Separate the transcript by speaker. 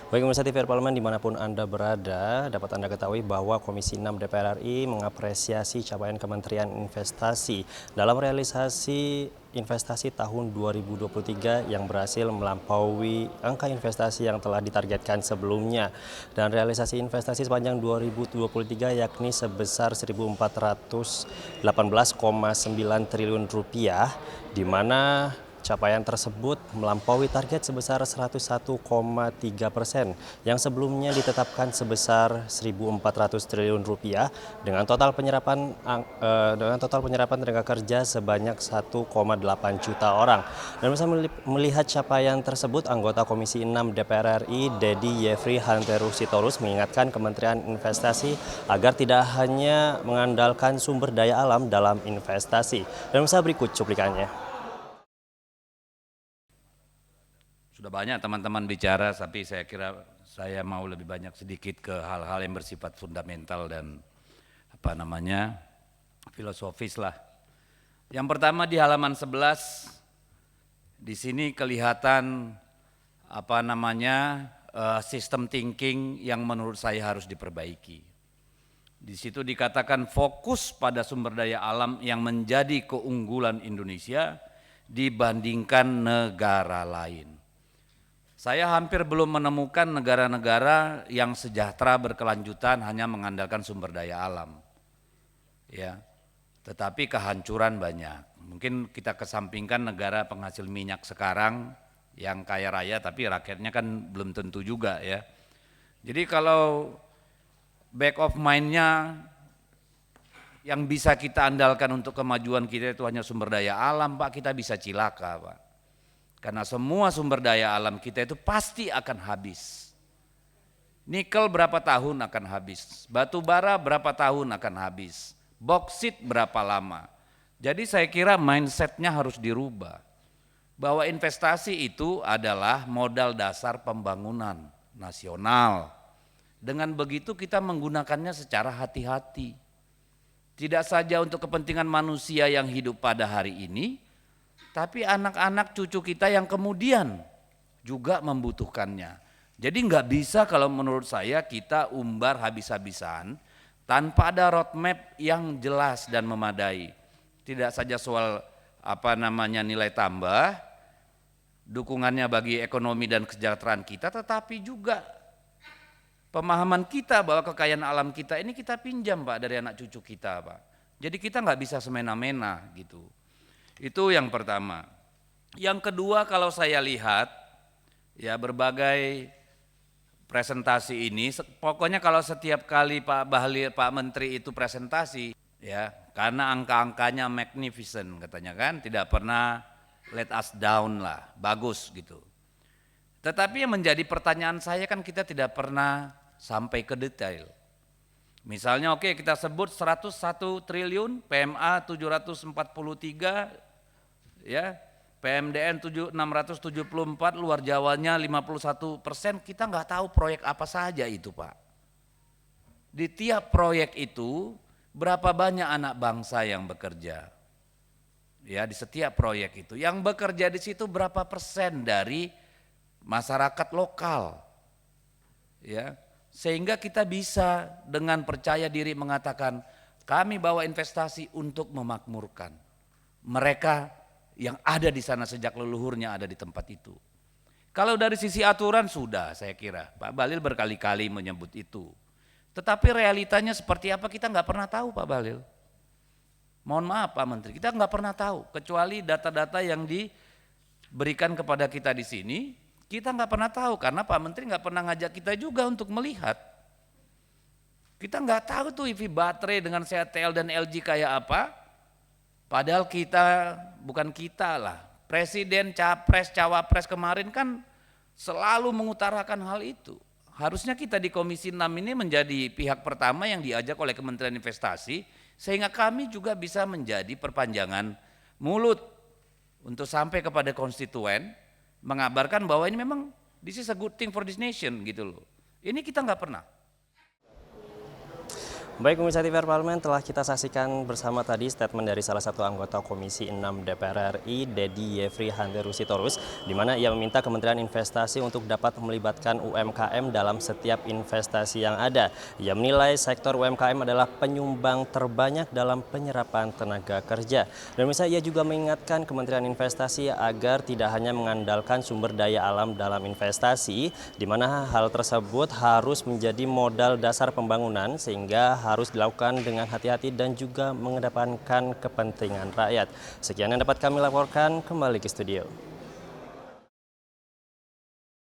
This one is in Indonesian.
Speaker 1: Baik pemirsa TVRI Parlemen dimanapun Anda berada, dapat Anda ketahui bahwa Komisi 6 DPR RI mengapresiasi capaian Kementerian Investasi dalam realisasi investasi tahun 2023 yang berhasil melampaui angka investasi yang telah ditargetkan sebelumnya. Dan realisasi investasi sepanjang 2023 yakni sebesar 1.418,9 triliun rupiah, di mana capaian tersebut melampaui target sebesar 101,3% yang sebelumnya ditetapkan sebesar 1.400 triliun rupiah dengan total penyerapan tenaga kerja sebanyak 1,8 juta orang. Dan bisa melihat capaian tersebut, anggota Komisi 6 DPR RI Dedi Yefri Hanteru Sitorus mengingatkan Kementerian Investasi agar tidak hanya mengandalkan sumber daya alam dalam investasi. Dan bisa berikut cuplikannya.
Speaker 2: Sudah banyak teman-teman bicara, tapi saya kira saya mau lebih banyak sedikit ke hal-hal yang bersifat fundamental dan filosofis lah. Yang pertama di halaman 11, di sini kelihatan sistem thinking yang menurut saya harus diperbaiki. Di situ dikatakan fokus pada sumber daya alam yang menjadi keunggulan Indonesia dibandingkan negara lain. Saya hampir belum menemukan negara-negara yang sejahtera berkelanjutan hanya mengandalkan sumber daya alam. Ya. Tetapi kehancuran banyak. Mungkin kita kesampingkan negara penghasil minyak sekarang yang kaya raya tapi rakyatnya kan belum tentu juga ya. Jadi kalau back of mind-nya yang bisa kita andalkan untuk kemajuan kita itu hanya sumber daya alam, Pak, kita bisa cilaka, Pak. Karena semua sumber daya alam kita itu pasti akan habis. Nikel berapa tahun akan habis, batu bara berapa tahun akan habis, boksit berapa lama. Jadi saya kira mindsetnya harus dirubah. Bahwa investasi itu adalah modal dasar pembangunan nasional. Dengan begitu kita menggunakannya secara hati-hati. Tidak saja untuk kepentingan manusia yang hidup pada hari ini, tapi anak-anak cucu kita yang kemudian juga membutuhkannya. Jadi nggak bisa kalau menurut saya kita umbar habis-habisan tanpa ada roadmap yang jelas dan memadai. Tidak saja soal nilai tambah, dukungannya bagi ekonomi dan kesejahteraan kita, tetapi juga pemahaman kita bahwa kekayaan alam kita ini kita pinjam, Pak, dari anak cucu kita, Pak. Jadi kita nggak bisa semena-mena gitu. Itu yang pertama. Yang kedua, kalau saya lihat ya berbagai presentasi ini, pokoknya kalau setiap kali Pak Bahlil, Pak Menteri itu presentasi ya, karena angka-angkanya magnificent katanya kan, tidak pernah let us down lah, bagus gitu. Tetapi yang menjadi pertanyaan saya kan kita tidak pernah sampai ke detail. Misalnya kita sebut 101 triliun, PMA 743, ya, PMDN 674, luar Jawanya 51%, kita nggak tahu proyek apa saja itu, Pak. Di tiap proyek itu berapa banyak anak bangsa yang bekerja? Ya, di setiap proyek itu. Yang bekerja di situ berapa persen dari masyarakat lokal? Ya. Sehingga kita bisa dengan percaya diri mengatakan kami bawa investasi untuk memakmurkan mereka yang ada di sana sejak leluhurnya ada di tempat itu. Kalau dari sisi aturan sudah, saya kira Pak Bahlil berkali-kali menyebut itu. Tetapi realitanya seperti apa kita nggak pernah tahu, Pak Bahlil. Mohon maaf Pak Menteri, kita nggak pernah tahu kecuali data-data yang diberikan kepada kita di sini. Kita nggak pernah tahu karena Pak Menteri nggak pernah ngajak kita juga untuk melihat. Kita nggak tahu tuh EV baterai dengan CATL dan LG kayak apa. Padahal bukan kita lah, Presiden, Capres, Cawapres kemarin kan selalu mengutarakan hal itu. Harusnya kita di Komisi 6 ini menjadi pihak pertama yang diajak oleh Kementerian Investasi sehingga kami juga bisa menjadi perpanjangan mulut untuk sampai kepada konstituen mengabarkan bahwa ini memang this is a good thing for this nation gitu loh. Ini kita nggak pernah.
Speaker 1: Baik, pemirsa TVR Parlemen, telah kita saksikan bersama tadi statement dari salah satu anggota Komisi 6 DPR RI, Dedi Yefri Hanteru Sitorus, di mana ia meminta Kementerian Investasi untuk dapat melibatkan UMKM dalam setiap investasi yang ada. Ia menilai sektor UMKM adalah penyumbang terbanyak dalam penyerapan tenaga kerja. Dan pemirsa, ia juga mengingatkan Kementerian Investasi agar tidak hanya mengandalkan sumber daya alam dalam investasi, di mana hal tersebut harus menjadi modal dasar pembangunan sehingga harus dilakukan dengan hati-hati dan juga mengedepankan kepentingan rakyat. Sekian yang dapat kami laporkan, kembali ke studio.